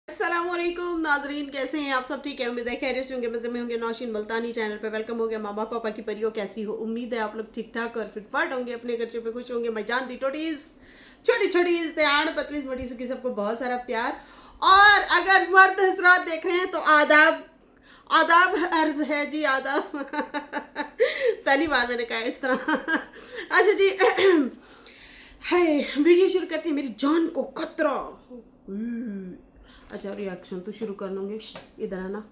अस्सलामुअलैकुम नाजरीन, कैसे हैं आप सब? ठीक है, उम्मीद है खैरियत से होंगे, मज़े में होंगे। नौशीन मुल्तानी चैनल पे वेलकम हो गया। मामा पापा की परियों कैसी हो? उम्मीद है आप लोग ठीक ठाक और फिटफाट होंगे, अपने बच्चों पे खुश होंगे। मैं जानती टोटीज छोटी छोटी दयान पतली मोटी सुखी सबको बहुत सारा प्यार। और अगर मर्द हजरात देख रहे हैं तो आदाब आदाब अर्ज है जी, आदाब। पहली बार मैंने कहा इस तरह। अच्छा जी। है, वीडियो शुरू करती है। मेरी जान को खतरा। अच्छा, रिएक्शन तो शुरू कर लूँगी। इधर आना,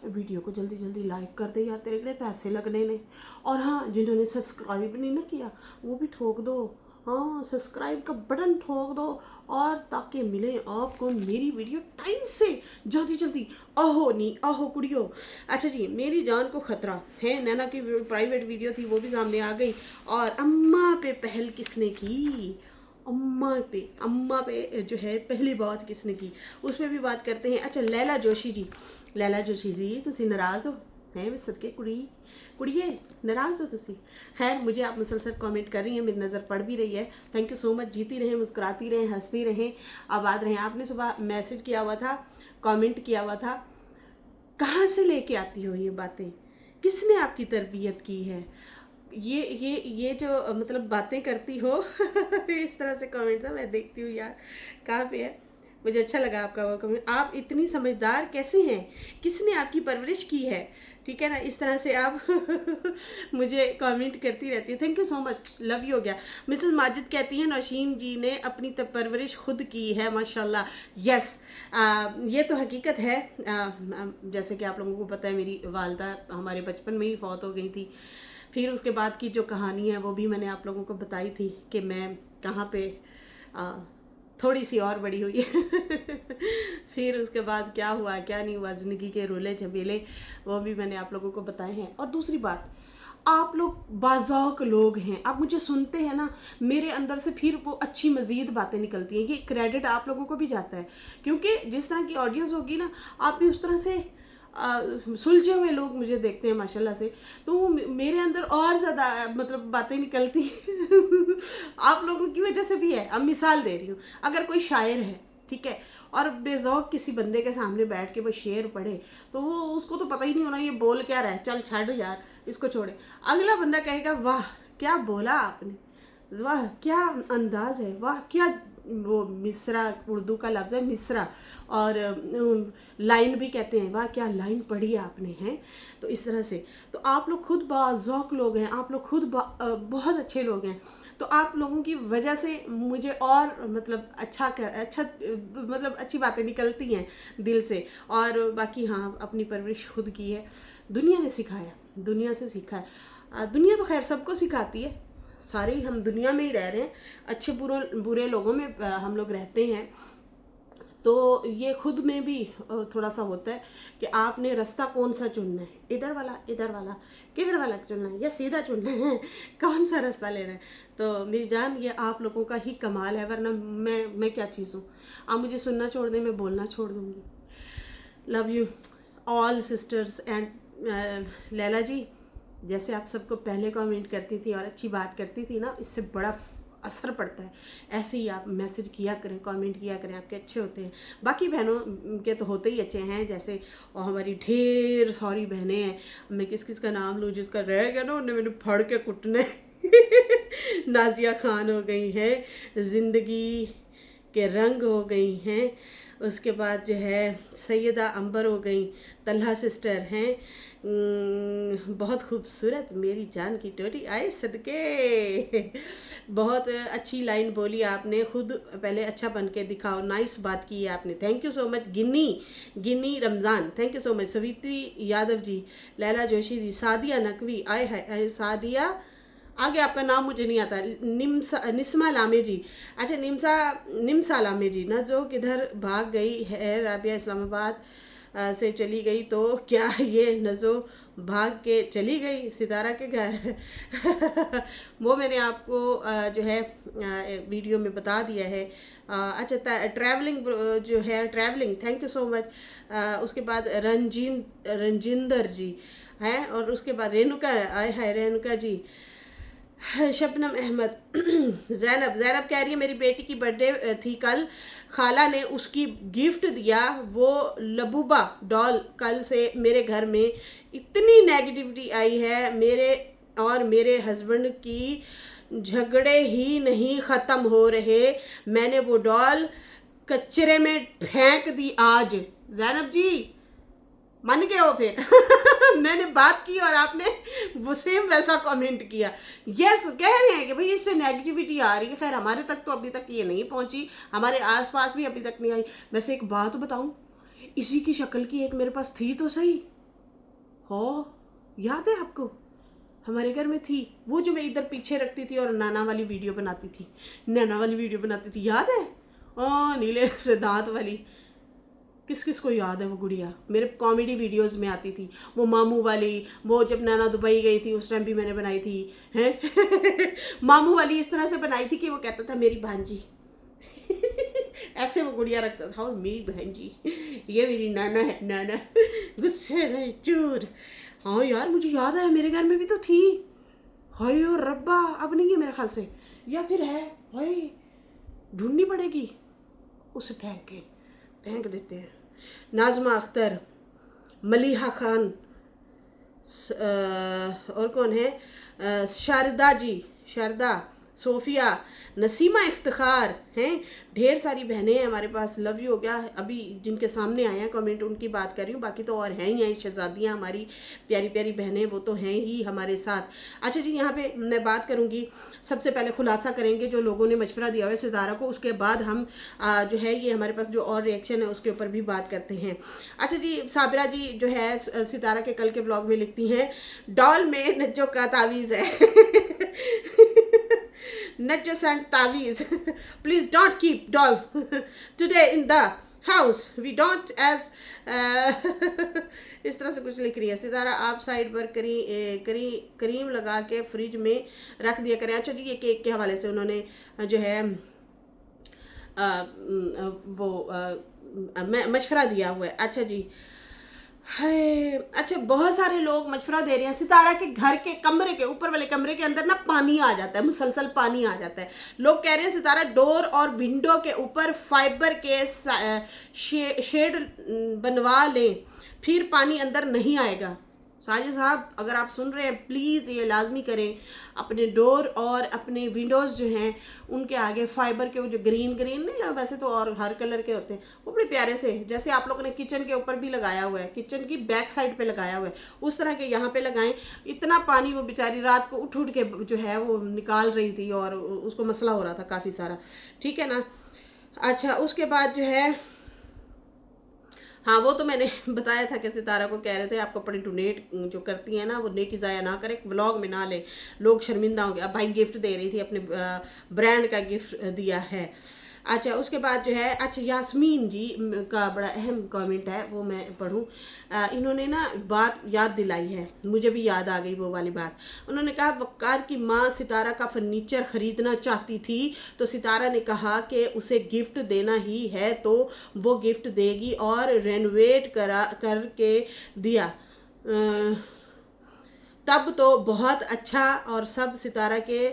वीडियो को जल्दी जल्दी लाइक कर दे यार, तेरे लिए पैसे लगने ने। और हाँ, जिन्होंने सब्सक्राइब नहीं ना किया वो भी ठोक दो। हाँ, सब्सक्राइब का बटन ठोक दो, और ताकि मिले आपको मेरी वीडियो टाइम से, जल्दी जल्दी। आहो नहीं आहो कुड़ियो। अच्छा जी, मेरी जान को खतरा है। नैना की प्राइवेट वीडियो थी, वो भी सामने आ गई। और अम्मा पे पहल किसने की? अम्मा पे जो है पहली बात किसने की, उसमें भी बात करते हैं। अच्छा, लैला जोशी जी, लैला जोशी जी, तुसी नाराज़ हो हैं? मैं सदके कुड़िए नाराज़ हो तुसी? खैर, मुझे आप मुसलसल कमेंट कर रही हैं, मेरी नज़र पड़ भी रही है। Thank you so much. जीती रहें, मुस्कुराती रहें, हंसती रहें, आबाद रहें। आपने सुबह मैसेज किया हुआ था, कमेंट किया हुआ था, कहाँ से लेके आती हो ये बातें? किसने आपकी तरबियत की है? ये जो मतलब बातें करती हो। इस तरह से कमेंट था, मैं देखती हूँ यार कहाँ पे है। मुझे अच्छा लगा आपका वो कमेंट। आप इतनी समझदार कैसे हैं? किसने आपकी परवरिश की है? ठीक है ना, इस तरह से आप मुझे कमेंट करती रहती है। Thank you so much, love you हो गया। मिसेस माजिद कहती हैं नौशीन जी ने अपनी परवरिश खुद की है, माशाल्लाह। यस, ये तो हकीकत है। जैसे कि आप लोगों को पता है, मेरी वालदा हमारे बचपन में ही फौत हो गई थी। फिर उसके बाद की जो कहानी है वो भी मैंने आप लोगों को बताई थी कि मैं कहाँ पे आ, थोड़ी सी और बड़ी हुई। फिर उसके बाद क्या हुआ क्या नहीं हुआ, ज़िंदगी के रोले झमेले, वो भी मैंने आप लोगों को बताए हैं। और दूसरी बात, आप लोग बाज़ौक लोग हैं, आप मुझे सुनते हैं ना, मेरे अंदर से फिर वो अच्छी मज़ीद बातें निकलती हैं। ये क्रेडिट आप लोगों को भी जाता है, क्योंकि जिस तरह की ऑडियंस होगी ना, आप भी उस तरह से सुलझे हुए लोग मुझे देखते हैं माशाल्लाह से, तो मेरे अंदर और ज़्यादा मतलब बातें निकलती हैं। आप लोगों की वजह से भी है। अब मिसाल दे रही हूँ, अगर कोई शायर है, ठीक है, और बेज़ौक किसी बंदे के सामने बैठ के वो शेर पढ़े, तो वो उसको तो पता ही नहीं होना ये बोल क्या रहा है, चल छाड़ो यार इसको छोड़े। अगला बंदा कहेगा वाह क्या बोला आपने, वाह क्या अंदाज है, वाह क्या वो मिसरा, उर्दू का लफ्ज़ है मिसरा, और लाइन भी कहते हैं, वाह क्या लाइन पढ़ी आपने हैं। तो इस तरह से तो आप लोग खुद बाज़ौक़ लोग हैं, आप लोग खुद बहुत अच्छे लोग हैं। तो आप लोगों की वजह से मुझे और मतलब अच्छा मतलब अच्छी बातें निकलती हैं दिल से। और बाकी हाँ, अपनी परवरिश खुद की है, दुनिया ने सिखाया, दुनिया से सीखा है। दुनिया तो खैर सबको सिखाती है, सारे ही हम दुनिया में ही रह रहे हैं, अच्छे बुरे लोगों में हम लोग रहते हैं। तो ये खुद में भी थोड़ा सा होता है कि आपने रास्ता कौन सा चुनना है, इधर वाला किधर वाला चुनना है या सीधा चुनना है, कौन सा रास्ता लेना है। तो मेरी जान, ये आप लोगों का ही कमाल है, वरना मैं क्या चीज़ हूँ? आप मुझे सुनना छोड़ दें, मैं बोलना छोड़ दूँगी। Love you all sisters and Laila ji, जैसे आप सबको पहले कमेंट करती थी और अच्छी बात करती थी ना, इससे बड़ा असर पड़ता है। ऐसे ही आप मैसेज किया करें, कमेंट किया करें, आपके अच्छे होते हैं। बाकी बहनों के तो होते ही अच्छे हैं, जैसे और हमारी ढेर सारी बहनें हैं। मैं किस किस का नाम लूँ? जिसका रह गया ना उन्हें मैंने फड़ के कुटने। नाजिया खान हो गई है, ज़िंदगी के रंग हो गई हैं, उसके बाद जो है सैयदा अंबर हो गई, तल्हा सिस्टर हैं, बहुत खूबसूरत मेरी जान की टोटी आए सदके। बहुत अच्छी लाइन बोली आपने, खुद पहले अच्छा बन के दिखाओ, नाइस बात की है आपने, thank you so much. Ginni Ramzan, thank you so much. Savitri Yadav ji, Laila Joshi ji, Sadia Naqvi, आए हाय सादिया, आगे आपका नाम मुझे नहीं आता, निस्मा लामे जी। अच्छा, निम्सा लामे जी, न जो किधर भाग गई है राबिया इस्लामाबाद से चली गई, तो क्या ये नज़ो भाग के चली गई सितारा के घर? वो मैंने आपको जो है वीडियो में बता दिया है। अच्छा, ट्रैवलिंग जो है, travelling, thank you so much. उसके बाद रंजिंदर जी हैं, और उसके बाद रेणुका, आए हाय रेणुका जी, शबनम अहमद ज़ैनब ज़ैनब कह रही है मेरी बेटी की बर्थडे थी कल, खाला ने उसकी गिफ्ट दिया वो लबूबा डॉल। कल से मेरे घर में इतनी नेगेटिविटी आई है, मेरे और मेरे हस्बैंड की झगड़े ही नहीं ख़त्म हो रहे, मैंने वो डॉल कचरे में फेंक दी आज। ज़ैनब जी मन गए हो फिर मैंने बात की और आपने वो सेम वैसा कमेंट किया। यस कह रहे हैं कि भाई इससे नेगेटिविटी आ रही है। खैर हमारे तक तो अभी तक ये नहीं पहुंची, हमारे आसपास भी अभी तक नहीं आई। वैसे एक बात बताऊं, इसी की शक्ल की एक मेरे पास थी तो सही हो, याद है आपको? हमारे घर में थी वो, जो मैं इधर पीछे रखती थी और नाना वाली वीडियो बनाती थी, नाना वाली वीडियो बनाती थी, याद है? नीले से दांत वाली। किस किस को याद है वो गुड़िया? मेरे कॉमेडी वीडियोस में आती थी वो मामू वाली। वो जब नैना दुबई गई थी उस टाइम भी मैंने बनाई थी हैं मामू वाली इस तरह से बनाई थी कि वो कहता था मेरी भांजी ऐसे वो गुड़िया रखता था, मेरी बहन जी, ये मेरी नाना है, नाना गुस्से में चूर। हाँ यार मुझे याद आया, मेरे घर में भी तो थी। हाय और रब्बा, अब नहीं है मेरे ख्याल से, या फिर है, हाय ढूंढनी पड़ेगी। उसे फेंक देते हैं। नाजमा अख्तर, मलिहा खान, और कौन है, शारदा जी, शारदा, सोफिया, नसीमा इफ्तिखार हैं, ढेर सारी बहनें हैं हमारे पास। लव यू हो गया। अभी जिनके सामने आए हैं कमेंट उनकी बात कर रही हूँ, बाकी तो और हैं ही हैं शहजादियाँ हमारी प्यारी प्यारी बहनें, वो तो हैं ही हमारे साथ। अच्छा जी, यहाँ पे मैं बात करूँगी, सबसे पहले खुलासा करेंगे जो लोगों ने मशवरा दिया हुआ है सितारा को, उसके बाद हम जो है ये हमारे पास जो और रिएक्शन है उसके ऊपर भी बात करते हैं। अच्छा जी, साबिरा जी जो है सितारा के कल के ब्लॉग में लिखती हैं डॉल में नज्जो का तावीज़ है Nudges and taviz. Please don't keep doll today in the house. We don't as इस तरह से कुछ लिख रही है सितारा। आप साइड पर क्रीम लगा के फ्रिज में रख दिया करें। अच्छा जी, ये केक के हवाले से उन्होंने जो है वो मशवरा दिया हुआ है। अच्छा जी, है अच्छा, बहुत सारे लोग मशवरा दे रहे हैं सितारा के घर के कमरे के ऊपर वाले कमरे के अंदर ना पानी आ जाता है, मुसलसल पानी आ जाता है। लोग कह रहे हैं सितारा डोर और विंडो के ऊपर फाइबर के शेड बनवा लें, फिर पानी अंदर नहीं आएगा। साजिद साहब अगर आप सुन रहे हैं प्लीज़ ये लाजमी करें, अपने डोर और अपने विंडोज़ जो हैं उनके आगे फाइबर के वो जो ग्रीन नहीं, वैसे तो और हर कलर के होते हैं, वो बड़े प्यारे से, जैसे आप लोगों ने किचन के ऊपर भी लगाया हुआ है, किचन की बैक साइड पे लगाया हुआ है, उस तरह के यहाँ पे लगाएं। इतना पानी वो बेचारी रात को उठ के जो है वो निकाल रही थी और उसको मसला हो रहा था काफ़ी सारा, ठीक है ना। अच्छा उसके बाद जो है, हाँ वो तो मैंने बताया था कि सितारा को कह रहे थे आप कपड़े डोनेट जो करती हैं ना वो नेकी ज़ाया ना करें, व्लॉग में ना ले, लोग शर्मिंदा होंगे। अब भाई गिफ्ट दे रही थी, अपने ब्रांड का गिफ्ट दिया है। अच्छा उसके बाद जो है, अच्छा यास्मीन जी का बड़ा अहम कमेंट है, वो मैं पढ़ूँ। इन्होंने ना बात याद दिलाई है, मुझे भी याद आ गई वो वाली बात। उन्होंने कहा वक्कार की माँ सितारा का फर्नीचर ख़रीदना चाहती थी तो सितारा ने कहा कि उसे गिफ्ट देना ही है तो वो गिफ्ट देगी और रेनोवेट करके दिया। तब तो बहुत अच्छा, और सब सितारा के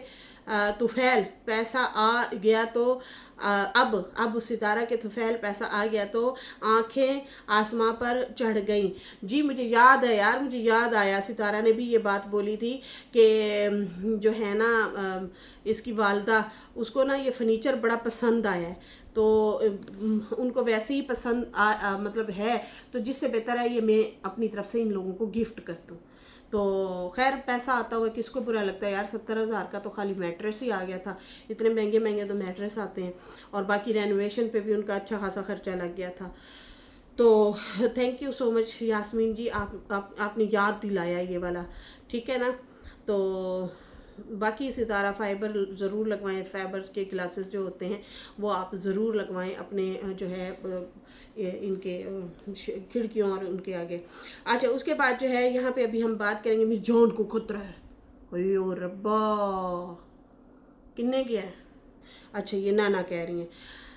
तुफैल पैसा आ गया तो अब सितारा के तुफैल पैसा आ गया तो आंखें आसमां पर चढ़ गईं। जी मुझे याद है यार, मुझे याद आया सितारा ने भी ये बात बोली थी कि जो है ना इसकी वालदा, उसको ना ये फर्नीचर बड़ा पसंद आया है तो उनको वैसे ही पसंद मतलब है, तो जिससे बेहतर है ये मैं अपनी तरफ से इन लोगों को गिफ्ट कर दूँ। तो खैर पैसा आता हुआ किसको बुरा लगता है यार, 70,000 का तो खाली मैट्रेस ही आ गया था, इतने महंगे महंगे तो मैट्रेस आते हैं, और बाकी रेनोवेशन पे भी उनका अच्छा खासा खर्चा लग गया था। तो thank you so much Yasmin ji, आपने याद दिलाया ये वाला, ठीक है ना। तो बाकी सितारा फाइबर ज़रूर लगवाएं, फाइबर के ग्लासेस जो होते हैं वो आप ज़रूर लगवाएं अपने जो है इनके खिड़कियों और उनके आगे। अच्छा उसके बाद जो है यहाँ पे अभी हम बात करेंगे मेरी जान को खतरा है, अयो रब्बा किन्ने किया है। अच्छा ये नाना कह रही हैं,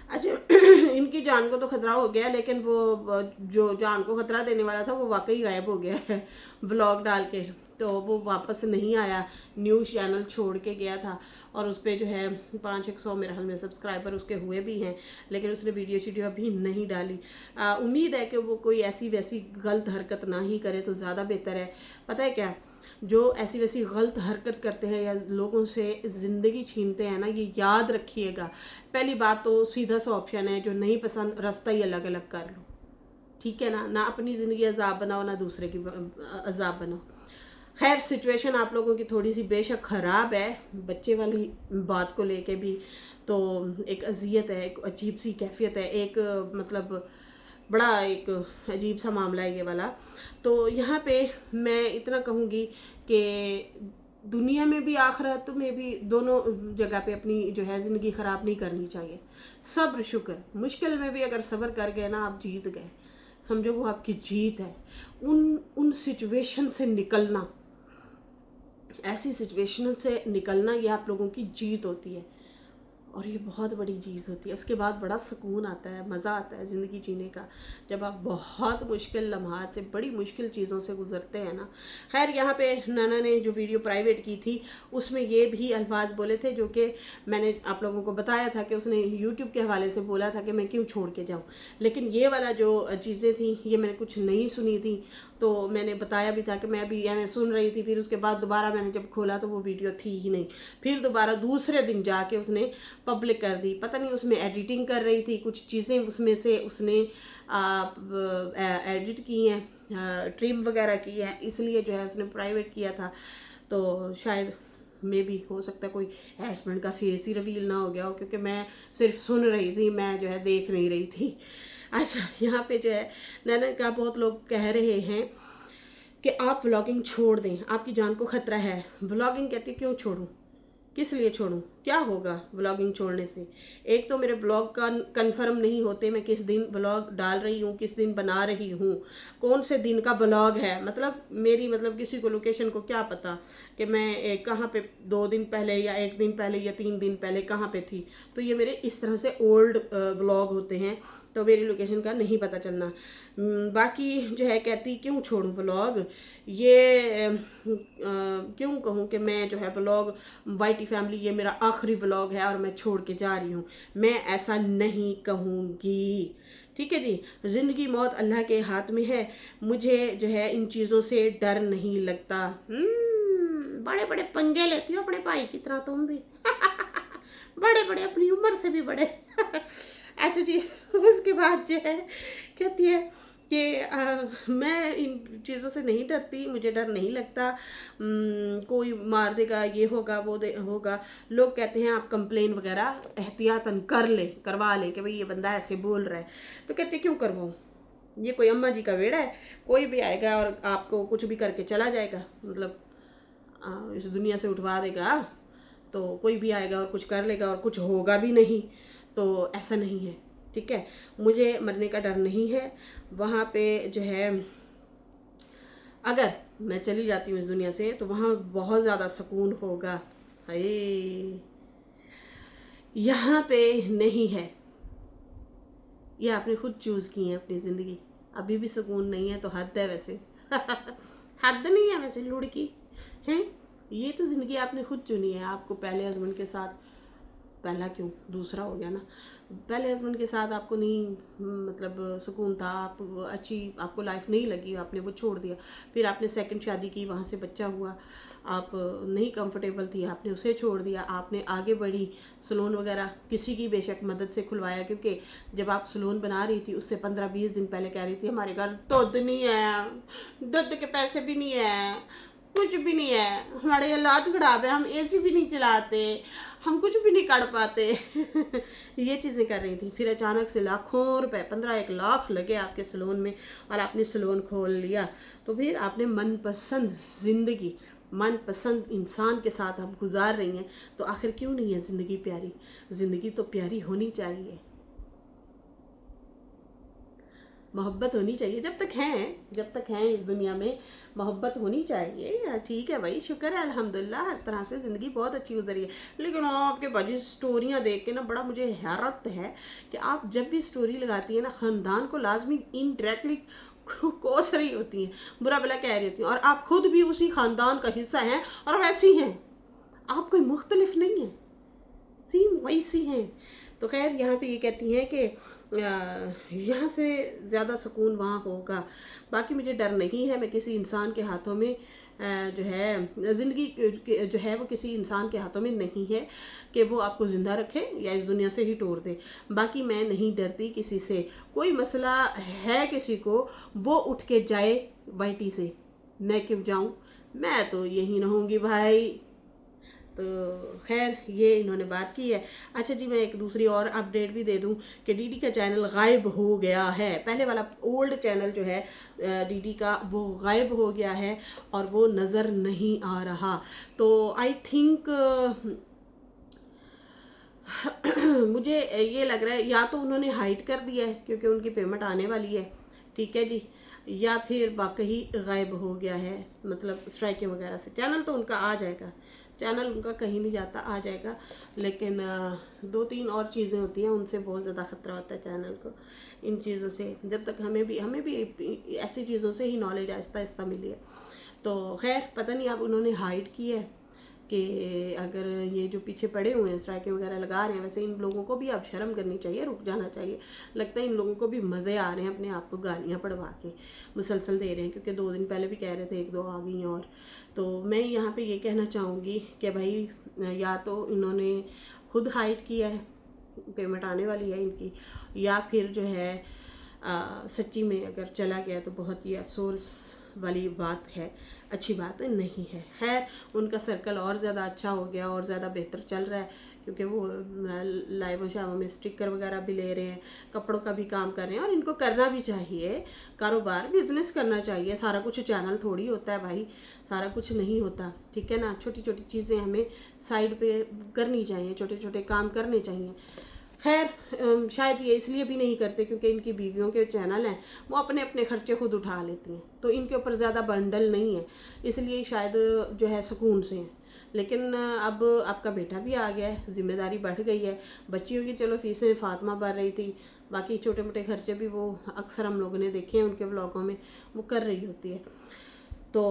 अच्छा इनकी जान को तो खतरा हो गया, लेकिन वो जो जान को खतरा देने वाला था वो वाकई गायब हो गया है व्लॉग डाल के। तो वो वापस नहीं आया, न्यूज़ चैनल छोड़ के गया था और उस पर जो है 500 मेरे हाल में सब्सक्राइबर उसके हुए भी हैं, लेकिन उसने वीडियो अभी नहीं डाली। उम्मीद है कि वो कोई ऐसी वैसी गलत हरकत ना ही करे तो ज़्यादा बेहतर है। पता है क्या, जो ऐसी वैसी गलत हरकत करते हैं या लोगों से ज़िंदगी छीनते हैं ना, ये याद रखिएगा। पहली बात तो सीधा सा ऑप्शन है, जो नहीं पसंद रास्ता ही अलग अलग कर लो, ठीक है ना। ना अपनी ज़िंदगी अजाब बनाओ, ना दूसरे की अजाब बनाओ। खैर सिचुएशन आप लोगों की थोड़ी सी बेशक ख़राब है, बच्चे वाली बात को लेके भी तो एक अजियत है, एक अजीब सी कैफियत है, एक मतलब बड़ा एक अजीब सा मामला है ये वाला। तो यहाँ पे मैं इतना कहूँगी कि दुनिया में भी आखिरत में भी दोनों जगह पे अपनी जो है ज़िंदगी ख़राब नहीं करनी चाहिए। सब्र शुक्र, मुश्किल में भी अगर सब्र कर गए ना, आप जीत गए, समझो वो आपकी जीत है। उन सिचुएशन से निकलना, ऐसी सिचुएशन से निकलना, ये आप लोगों की जीत होती है और ये बहुत बड़ी चीज़ होती है। उसके बाद बड़ा सुकून आता है, मज़ा आता है ज़िंदगी जीने का, जब आप बहुत मुश्किल लम्हात से, बड़ी मुश्किल चीज़ों से गुजरते हैं ना। खैर यहाँ पे नाना ने जो वीडियो प्राइवेट की थी उसमें ये भी अल्फाज बोले थे जो कि मैंने आप लोगों को बताया था कि उसने यूट्यूब के हवाले से बोला था कि मैं क्यों छोड़ के जाऊँ, लेकिन ये वाला जो चीज़ें थी ये मैंने कुछ नहीं सुनी थी। तो मैंने बताया भी था कि मैं अभी यानी सुन रही थी, फिर उसके बाद दोबारा मैंने जब खोला तो वो वीडियो थी ही नहीं। फिर दोबारा दूसरे दिन जाके उसने पब्लिक कर दी, पता नहीं उसमें एडिटिंग कर रही थी, कुछ चीज़ें उसमें से उसने एडिट की हैं, ट्रिम वगैरह की है, इसलिए जो है उसने प्राइवेट किया था। तो शायद मे भी हो सकता है कोई हस्बैंड का फेस ही रिवील ना हो गया हो, क्योंकि मैं सिर्फ सुन रही थी, मैं जो है देख नहीं रही थी। अच्छा यहाँ पे जो है नैना का बहुत लोग कह रहे हैं कि आप व्लॉगिंग छोड़ दें, आपकी जान को ख़तरा है। व्लॉगिंग कहती क्यों छोड़ूं, किस लिए छोड़ूं, क्या होगा व्लॉगिंग छोड़ने से। एक तो मेरे ब्लॉग का कंफर्म नहीं होते, मैं किस दिन ब्लॉग डाल रही हूँ, किस दिन बना रही हूँ, कौन से दिन का ब्लॉग है, मतलब मेरी मतलब किसी को लोकेशन को क्या पता कि मैं कहाँ पे 2 दिन पहले या 1 दिन पहले या 3 दिन पहले कहाँ पे थी। तो ये मेरे इस तरह से ओल्ड ब्लॉग होते हैं, तो मेरी लोकेशन का नहीं पता चलना। बाकी जो है कहती क्यों छोड़ूं व्लॉग, ये क्यों कहूँ कि मैं जो है व्लॉग वाईटी फैमिली ये मेरा आखिरी व्लॉग है और मैं छोड़ के जा रही हूँ, मैं ऐसा नहीं कहूँगी। ठीक है जी, ज़िंदगी मौत अल्लाह के हाथ में है, मुझे जो है इन चीज़ों से डर नहीं लगता। बड़े बड़े पंगे लेती हो अपने भाई की तरह तुम भी बड़े बड़े, अपनी उम्र से भी बड़े अच्छा जी, उसके बाद जो है कहती है कि मैं इन चीज़ों से नहीं डरती, मुझे डर नहीं लगता, कोई मार देगा, ये होगा वो होगा। लोग कहते हैं आप कंप्लेन वगैरह एहतियातन करवा लें कि भाई ये बंदा ऐसे बोल रहा है, तो कहते क्यों करवाऊँ, ये कोई अम्मा जी का वेड़ा है, कोई भी आएगा और आपको कुछ भी करके चला जाएगा, मतलब इस दुनिया से उठवा देगा, तो कोई भी आएगा और कुछ कर लेगा और कुछ होगा भी नहीं, तो ऐसा नहीं है। ठीक है, मुझे मरने का डर नहीं है। वहाँ पे जो है अगर मैं चली जाती हूँ इस दुनिया से तो वहाँ बहुत ज़्यादा सुकून होगा, हाय यहाँ पे नहीं है। ये आपने खुद चूज़ की है अपनी ज़िंदगी, अभी भी सुकून नहीं है तो हद है वैसे हद नहीं है वैसे लुढ़की हैं, ये तो ज़िंदगी आपने खुद चुनी है। आपको पहले हस्बैंड के साथ, पहला क्यों दूसरा हो गया ना, पहले हस्बैंड के साथ आपको नहीं मतलब सुकून था, आप अच्छी आपको लाइफ नहीं लगी, आपने वो छोड़ दिया। फिर आपने सेकंड शादी की, वहाँ से बच्चा हुआ, आप नहीं कंफर्टेबल थी, आपने उसे छोड़ दिया, आपने आगे बढ़ी, सलून वगैरह किसी की बेशक मदद से खुलवाया, क्योंकि जब आप सलून बना रही थी उससे 15-20 दिन पहले कह रही थी हमारे घर दूध नहीं है, दूध के पैसे भी नहीं है, कुछ भी नहीं है, हमारे हालात खराब है, हम एसी भी नहीं चलाते, हम कुछ भी नहीं कर पाते ये चीज़ें कर रही थी। फिर अचानक से लाखों रुपए, 15-1 लाख लगे आपके सलून में और आपने सलून खोल लिया। तो फिर आपने मनपसंद ज़िंदगी, मनपसंद इंसान के साथ आप गुजार रही हैं, तो आखिर क्यों नहीं है ज़िंदगी प्यारी। ज़िंदगी तो प्यारी होनी चाहिए। मोहब्बत होनी चाहिए, जब तक हैं इस दुनिया में मोहब्बत होनी चाहिए। ठीक है भाई, शुक्र है अल्हम्दुलिल्लाह, हर तरह से ज़िंदगी बहुत अच्छी गुजरी है। लेकिन आपके बाजी स्टोरियाँ देख के ना बड़ा मुझे हैरत है कि आप जब भी स्टोरी लगाती है ना, ख़ानदान को लाजमी इनडायरेक्टली कोस रही होती हैं, बुरा भला कह रही होती हैं, और आप खुद भी उसी ख़ानदान का हिस्सा हैं और वैसी हैं, आप कोई मुख्तलिफ नहीं है, सेम वैसी हैं। तो खैर यहाँ पे ये कहती हैं कि यहाँ से ज़्यादा सुकून वहाँ होगा। बाकी मुझे डर नहीं है, मैं किसी इंसान के हाथों में जो है ज़िंदगी जो है वो किसी इंसान के हाथों में नहीं है कि वो आपको ज़िंदा रखे या इस दुनिया से ही तोड़ दे। बाकी मैं नहीं डरती किसी से, कोई मसला है किसी को वो उठ के जाए वाईटी से, मैं क्यों जाऊँ, मैं तो यहीं रहूँगी भाई। तो खैर ये इन्होंने बात की है। अच्छा जी, मैं एक दूसरी और अपडेट भी दे दूं कि डीडी का चैनल गायब हो गया है। पहले वाला ओल्ड चैनल जो है डीडी का वो गायब हो गया है और वो नज़र नहीं आ रहा। तो आई थिंक मुझे ये लग रहा है या तो उन्होंने हाइड कर दिया है क्योंकि उनकी पेमेंट आने वाली है, ठीक है जी, या फिर वाकई गायब हो गया है, मतलब स्ट्राइकिंग वगैरह से। चैनल तो उनका आ जाएगा, चैनल उनका कहीं नहीं जाता, आ जाएगा। लेकिन 2-3 और चीज़ें होती हैं, उनसे बहुत ज़्यादा ख़तरा होता है चैनल को। इन चीज़ों से जब तक हमें भी ऐसी चीज़ों से ही नॉलेज आहिस्ता आहिस्ता मिली है। तो खैर पता नहीं अब उन्होंने हाइड की है कि अगर ये जो पीछे पड़े हुए हैं स्ट्राइकिंग वगैरह लगा रहे हैं, वैसे इन लोगों को भी अब शर्म करनी चाहिए, रुक जाना चाहिए। लगता है इन लोगों को भी मज़े आ रहे हैं अपने आप को गालियाँ पढ़वा के मुसलसल दे रहे हैं, क्योंकि 2 दिन पहले भी कह रहे थे 1-2 आ गई और। तो मैं यहाँ पे ये कहना चाहूँगी कि भाई या तो इन्होंने खुद हाइड किया है, पेमेंट आने वाली है इनकी, या फिर जो है सच्ची में अगर चला गया तो बहुत ही अफसोस वाली बात है, अच्छी बात नहीं है। खैर उनका सर्कल और ज़्यादा अच्छा हो गया और ज़्यादा बेहतर चल रहा है, क्योंकि वो लाइव शामों में स्टिकर वगैरह भी ले रहे हैं, कपड़ों का भी काम कर रहे हैं, और इनको करना भी चाहिए, कारोबार बिजनेस करना चाहिए। सारा कुछ चैनल थोड़ी होता है भाई, सारा कुछ नहीं होता, ठीक है ना। छोटी छोटी चीज़ें हमें साइड पे करनी चाहिए, छोटे छोटे काम करने चाहिए। खैर शायद ये इसलिए भी नहीं करते क्योंकि इनकी बीवियों के चैनल हैं, वो अपने अपने खर्चे खुद उठा लेती हैं, तो इनके ऊपर ज़्यादा बंडल नहीं है, इसलिए शायद जो है सुकून से हैं। लेकिन अब आपका बेटा भी आ गया है, जिम्मेदारी बढ़ गई है, बच्चियों की चलो फीसें फातिमा भर रही थी, बाकी छोटे मोटे खर्चे भी वो अक्सर हम लोगों ने देखे हैं उनके व्लॉगों में वो कर रही होती है। तो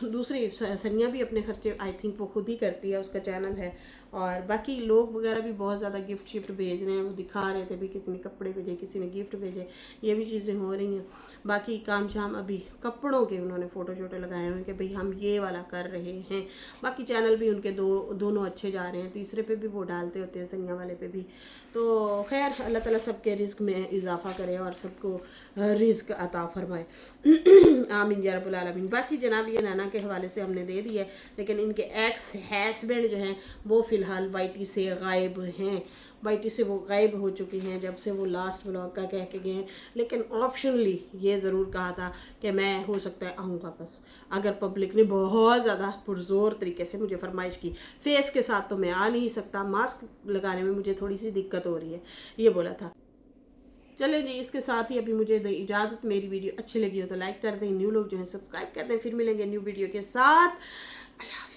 दूसरी सनिया भी अपने खर्चे आई थिंक वो खुद ही करती है, उसका चैनल है। और बाकी लोग वगैरह भी बहुत ज़्यादा गिफ्ट शिफ्ट भेज रहे हैं, वो दिखा रहे थे भी, किसी ने कपड़े भेजे, किसी ने गिफ्ट भेजे, ये भी चीज़ें हो रही हैं। बाकी काम शाम अभी कपड़ों के उन्होंने फ़ोटो शोटो लगाए हुए हैं कि भाई हम ये वाला कर रहे हैं। बाकी चैनल भी उनके दोनों अच्छे जा रहे हैं, तीसरे पे भी वो डालते होते हैं, सनिया वाले पे भी। तो खैर अल्लाह ताला सबके रिस्क में इजाफा करे और सबको रिस्क अता फरमाए आमीन या रब्बुल आलमीन। बाकी जनाब ये नाना के हवाले से हमने दे दिया है, लेकिन इनके एक्स हस्बैंड जो हैं वो फ़िलहाल वाईटी से गायब हैं, वाईटी से वो गायब हो चुकी हैं जब से वो लास्ट व्लॉग का कह के गए हैं। लेकिन ऑप्शनली ये ज़रूर कहा था कि मैं हो सकता है आऊँ वापस, अगर पब्लिक ने बहुत ज़्यादा पुरजोर तरीके से मुझे फरमाइश की। फेस के साथ तो मैं आ नहीं सकता, मास्क लगाने में मुझे थोड़ी सी दिक्कत हो रही है, ये बोला था। चलो जी, इसके साथ ही अभी मुझे दे इजाज़त। मेरी वीडियो अच्छी लगी हो तो लाइक कर दें, न्यू लोग जो है सब्सक्राइब कर दें। फिर मिलेंगे न्यू वीडियो के साथ। अल्लाह।